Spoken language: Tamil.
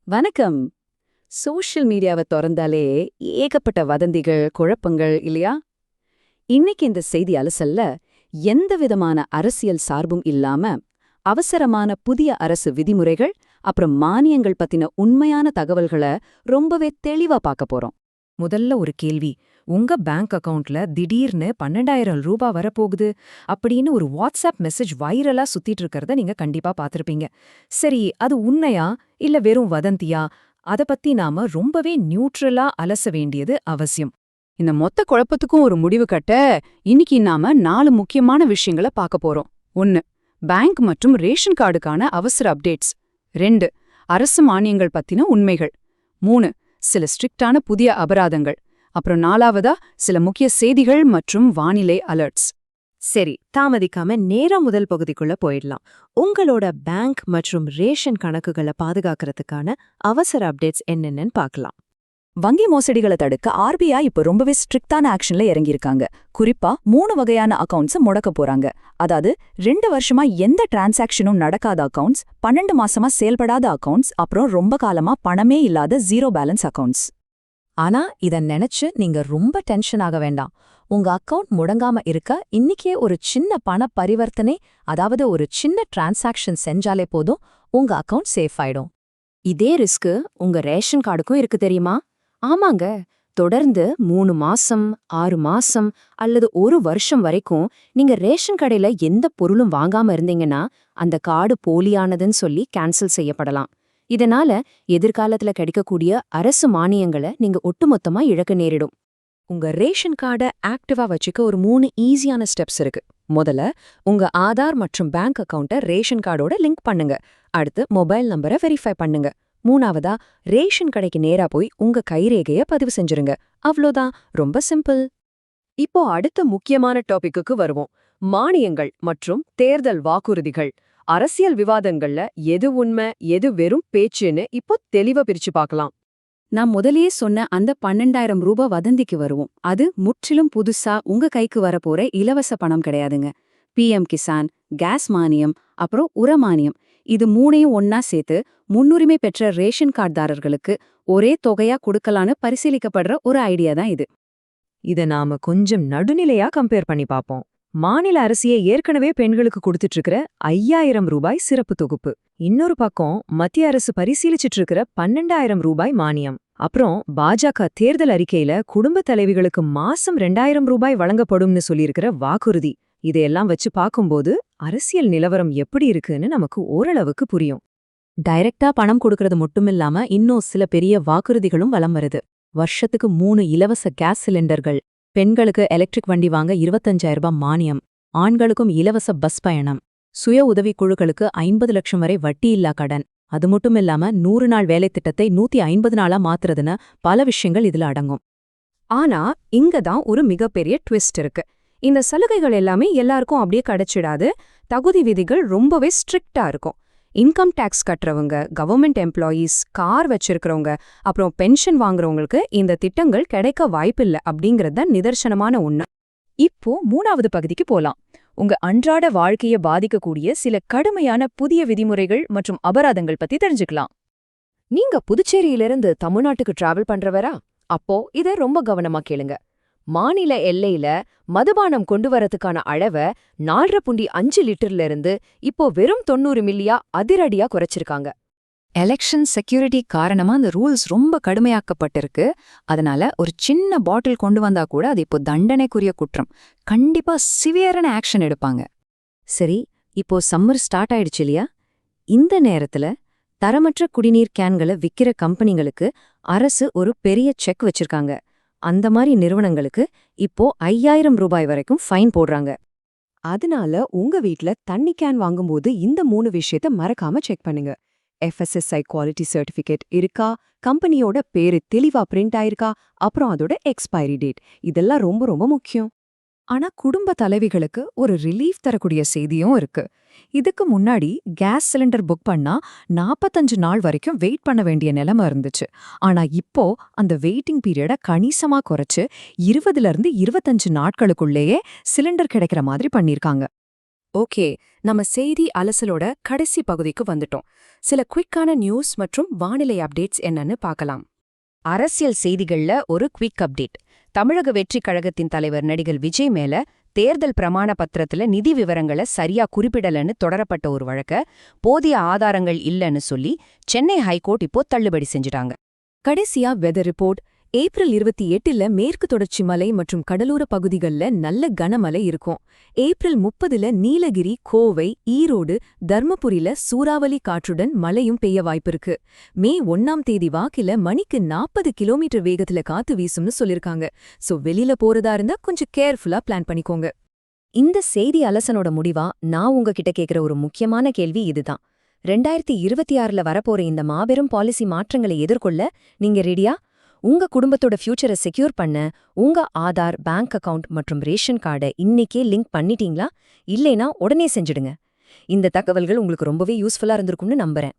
வணக்கம். சோஷியல் மீடியாவை தொறந்தாலே ஏகப்பட்ட வதந்திகள், குழப்பங்கள் இல்லையா? இன்னைக்கு இந்த செய்தி அலசல்ல எந்த விதமான அரசியல் சார்பும் இல்லாம அவசரமான புதிய அரசு விதிமுறைகள் அப்புறம் மானியங்கள் பத்தின உண்மையான தகவல்களை ரொம்பவே தெளிவா பார்க்க போறோம். முதல்ல ஒரு கேள்வி. உங்க பேங்க் அக்கவுண்ட்ல திடீர்னு 12,000 ரூபாய் வரப்போகுது அப்படின்னு ஒரு வாட்ஸ்அப் மெசேஜ் வைரலா சுத்திட்டு இருக்கறத நீங்க கண்டிப்பா பார்த்திருப்பீங்க. சரி, அது உண்மையா இல்ல வெறும் வதந்தியா? அத பத்தி நாம ரொம்பவே நியூட்ரலா அலச வேண்டியது அவசியம். இந்த மொத்த குழப்பத்துக்கும் ஒரு முடிவு கட்ட இன்னைக்கு நாம 4 முக்கியமான விஷயங்களை பார்க்க போறோம். 1. பேங்க் மற்றும் ரேஷன் கார்டுக்கான அவசர அப்டேட்ஸ். 2. அரசு மானியங்கள் பத்தின உண்மைகள். 3. சில ஸ்ட்ரிக்டான புதிய அபராதங்கள். அப்புறம் 4வதா சில முக்கிய செய்திகள் மற்றும் வானிலை அலர்ட்ஸ். சரி, தாமதிக்காம நேரா முதல் பகுதிக்குள்ள போயிடலாம். உங்களோட பேங்க் மற்றும் ரேஷன் கணக்குகளை பாதுகாக்கிறதுக்கான அவசர அப்டேட்ஸ் என்னென்னு பார்க்கலாம். வங்கி மோசடிகளை தடுக்க ஆர்பிஐ இப்போ ரொம்பவே ஸ்ட்ரிக்டான ஆக்ஷன்ல இறங்கியிருக்காங்க. குறிப்பா 3 வகையான அக்கவுண்ட்ஸை முடக்க போறாங்க. அதாவது 2 வருஷமா எந்த டிரான்சாக்ஷனும் நடக்காத அக்கவுண்ட்ஸ், 12 மாசமா செயல்படாத அக்கவுண்ட்ஸ், அப்புறம் ரொம்ப காலமா பணமே இல்லாத ஜீரோ பேலன்ஸ் அக்கவுண்ட்ஸ். ஆனா இத நினைச்சு நீங்க ரொம்ப டென்ஷன் ஆக வேண்டாம். உங்க அக்கவுண்ட் முடங்காம இருக்க இன்னைக்கே ஒரு சின்ன பண பரிவர்த்தனை, அதாவது ஒரு சின்ன டிரான்சாக்ஷன் செஞ்சாலே போதும், உங்க அக்கவுண்ட் சேஃப் ஆயிடும். இதே ரிஸ்க் உங்க ரேஷன் கார்டுக்கும் இருக்கு தெரியுமா? ஆமாங்க, தொடர்ந்து 3 மாசம் 6 மாசம் அல்லது 1 வருஷம் வரைக்கும் நீங்க ரேஷன் கடையில எந்த பொருளும் வாங்காம இருந்தீங்கன்னா அந்த கார்டு போலியானதுன்னு சொல்லி கேன்சல் செய்யப்படலாம். இதனால எதிர்காலத்துல கிடைக்கக்கூடிய அரசு மானியங்களை நீங்க ஒட்டுமொத்தமா இழக்க நேரிடும். உங்க ரேஷன் கார்டை ஆக்டிவா வச்சுக்க ஒரு 3 ஈஸியான ஸ்டெப்ஸ் இருக்கு. முதல்ல, உங்க ஆதார் மற்றும் பேங்க் அக்கவுண்ட்டை ரேஷன் கார்டோட லிங்க் பண்ணுங்க. அடுத்து, மொபைல் நம்பரை வெரிஃபை பண்ணுங்க. 3வதா, ரேஷன் கடைக்கு நேரா போய் உங்க கைரேகைய பதிவு செஞ்சிருங்க. அவ்ளோதான், ரொம்ப சிம்பிள். இப்போ அடுத்த முக்கியமான டாபிக்கு வருவோம். மானியங்கள் மற்றும் தேர்தல் வாக்குறுதிகள். அரசியல் விவாதங்கள்ல எது உண்மை எது வெறும் பேச்சுன்னு இப்போ தெளிவா பிரிச்சு பார்க்கலாம். நான் முதலியே சொன்ன அந்த 12,000 ரூபாய் வதந்திக்கு வருவோம். அது முற்றிலும் புதுசா உங்க கைக்கு வரப்போற இலவச பணம் கிடையாதுங்க. பிஎம் கிசான், கேஸ் மானியம், அப்புறம் உர மானியம், இது 3ஐயும் ஒன்னா சேர்த்து முன்னுரிமை பெற்ற ரேஷன் கார்டுதாரர்களுக்கு ஒரே தொகையா கொடுக்கலான்னு பரிசீலிக்கப்படுற ஒரு ஐடியா தான் இது. இத நாம கொஞ்சம் நடுநிலையா கம்பேர் பண்ணி பார்ப்போம். மாநில அரசியே ஏற்கனவே பெண்களுக்கு கொடுத்துட்டு இருக்கிற 5,000 ரூபாய் சிறப்பு தொகுப்பு. இன்னொரு பக்கம் மத்திய அரசு பரிசீலிச்சிட்டு இருக்கிற 12,000 ரூபாய் மானியம். அப்புறம் பாஜக தேர்தல் அறிக்கையில குடும்ப தலைவிகளுக்கு மாசம் 2,000 ரூபாய் வழங்கப்படும்னு சொல்லியிருக்கிற வாக்குறுதி. இதையெல்லாம் வச்சு பார்க்கும்போது அரசியல் நிலவரம் எப்படி இருக்குன்னு நமக்கு ஓரளவுக்கு புரியும். டைரக்டா பணம் கொடுக்கறது மட்டுமில்லாம இன்னும் சில பெரிய வாக்குறுதிகளும் வலம் வருது. வருஷத்துக்கு 3 இலவச கேஸ் சிலிண்டர்கள், பெண்களுக்கு எலக்ட்ரிக் வண்டி வாங்க 25,000 ரூபாய் மானியம், ஆண்களுக்கும் இலவச பஸ் பயணம், சுய உதவிக் குழுக்களுக்கு 50 லட்சம் வரை வட்டியில்லா கடன், அது மட்டுமில்லாம 100 நாள் வேலை திட்டத்தை 150 நாளா மாத்துறதுன்னு பல விஷயங்கள் இதுல அடங்கும். ஆனா இங்க தான் ஒரு மிகப்பெரிய ட்விஸ்ட் இருக்கு. இந்த சலுகைகள் எல்லாமே எல்லாருக்கும் அப்படியே கிடைச்சிடாது. தகுதி விதிகள் ரொம்பவே ஸ்ட்ரிக்டா இருக்கும். இன்கம் டேக்ஸ் கட்டுறவங்க, கவர்மெண்ட் எம்ப்ளாயீஸ், கார் வச்சிருக்கிறவங்க, அப்புறம் பென்ஷன் வாங்குறவங்களுக்கு இந்த திட்டங்கள் கிடைக்க வாய்ப்பில்லை அப்படிங்கறது தான் நிதர்சனமான உண்மை. இப்போ 3வது பகுதிக்கு போலாம். உங்க அன்றாட வாழ்க்கையை பாதிக்கக்கூடிய சில கடுமையான புதிய விதிமுறைகள் மற்றும் அபராதங்கள் பத்தி தெரிஞ்சுக்கலாம். நீங்க புதுச்சேரியிலிருந்து தமிழ்நாட்டுக்கு டிராவல் பண்றவரா? அப்போ இதை ரொம்ப கவனமா கேளுங்க. மாநில எல்லையில மதுபானம் கொண்டு வரதுக்கான அளவை 4.5 லிட்டர்ல இருந்து இப்போ வெறும் 90 மில்லியா அதிரடியா குறைச்சிருக்காங்க. எலெக்ஷன் செக்யூரிட்டி காரணமா அந்த ரூல்ஸ் ரொம்ப கடுமையாக்கப்பட்டிருக்கு. அதனால ஒரு சின்ன பாட்டில் கொண்டு வந்தா கூட அது இப்போ தண்டனைக்குரிய குற்றம். கண்டிப்பா சிவியரான ஆக்ஷன் எடுப்பாங்க. சரி, இப்போ சம்மர் ஸ்டார்ட் ஆயிடுச்சு இல்லையா? இந்த நேரத்துல தரமற்ற குடிநீர் கேன்களை விக்கிற கம்பெனிகளுக்கு அரசு ஒரு பெரிய செக் வச்சிருக்காங்க. அந்த மாதிரி நிறுவனங்களுக்கு இப்போ 5,000 ரூபாய் வரைக்கும் ஃபைன் போடுறாங்க. அதனால உங்க வீட்ல தண்ணி கேன் வாங்கும்போது இந்த 3 விஷயத்த மறக்காம செக் பண்ணுங்க. FSSAI குவாலிட்டி சர்டிஃபிகேட் இருக்கா, கம்பெனியோட பேரு தெளிவா பிரிண்ட் ஆயிருக்கா, அப்புறம் அதோட எக்ஸ்பைரி டேட், இதெல்லாம் ரொம்ப ரொம்ப முக்கியம். ஆனா குடும்ப தலைவிகளுக்கு ஒரு ரிலீஃப் தரக்கூடிய செய்தியும் இருக்கு. இதுக்கு முன்னாடி கேஸ் சிலிண்டர் புக் பண்ணா 45 நாள் வரைக்கும் வெயிட் பண்ண வேண்டிய நிலைமை இருந்துச்சு. ஆனா இப்போ அந்த வெயிட்டிங் பீரியட கணிசமா குறைச்சு 20ல இருந்து 25 நாட்களுக்குள்ளேயே சிலிண்டர் கிடைக்கிற மாதிரி பண்ணிருக்காங்க. ஓகே, நம்ம செய்தி அலசலோட கடைசி பகுதிக்கு வந்துட்டோம். சில குயிக்கான நியூஸ் மற்றும் வானிலை அப்டேட்ஸ் என்னன்னு பார்க்கலாம். அரசியல் செய்திகள்ல ஒரு குவிக் அப்டேட். தமிழக வெற்றிக் கழகத்தின் தலைவர் நடிகர் விஜய் மேல தேர்தல் பிரமாண பத்திரத்துல நிதி விவரங்களை சரியா குறிப்பிடலன்னு தொடரப்பட்ட ஒரு வழக்க போதிய ஆதாரங்கள் இல்லன்னு சொல்லி சென்னை ஹைகோர்ட் இப்போ தள்ளுபடி செஞ்சுட்டாங்க. கடைசியா வெதர் ரிப்போர்ட். ஏப்ரல் 28ல மேற்கு தொடர்ச்சி மலை மற்றும் கடலோர பகுதிகள்ல நல்ல கனமழை இருக்கும். ஏப்ரல் 30ல நீலகிரி, கோவை, ஈரோடு, தர்மபுரியில சூறாவளி காற்றுடன் மழையும் பெய்ய வாய்ப்பிருக்கு. மே 1ஆம் தேதி வாக்கில மணிக்கு 40 கிலோமீட்டர் வேகத்துல காத்து வீசும்னு சொல்லிருக்காங்க. சோ வெளியில போறதா இருந்தா கொஞ்சம் கேர்ஃபுல்லா பிளான் பண்ணிக்கோங்க. இந்த செய்தி அலசனோட முடிவா நான் உங்ககிட்ட கேக்குற ஒரு முக்கியமான கேள்வி இதுதான். 2026ல வரப்போற இந்த மாபெரும் பாலிசி மாற்றங்களை எதிர்கொள்ள நீங்க ரெடியா? உங்க குடும்பத்தோட ஃபியூச்சரை செக்யூர் பண்ண உங்க ஆதார், பேங்க் அக்கவுண்ட் மற்றும் ரேஷன் கார்டை இன்னைக்கே லிங்க் பண்ணிட்டீங்களா? இல்லைனா உடனே செஞ்சிடுங்க. இந்த தகவல்கள் உங்களுக்கு ரொம்பவே யூஸ்ஃபுல்லா இருந்திருக்கும்னு நம்புறேன்.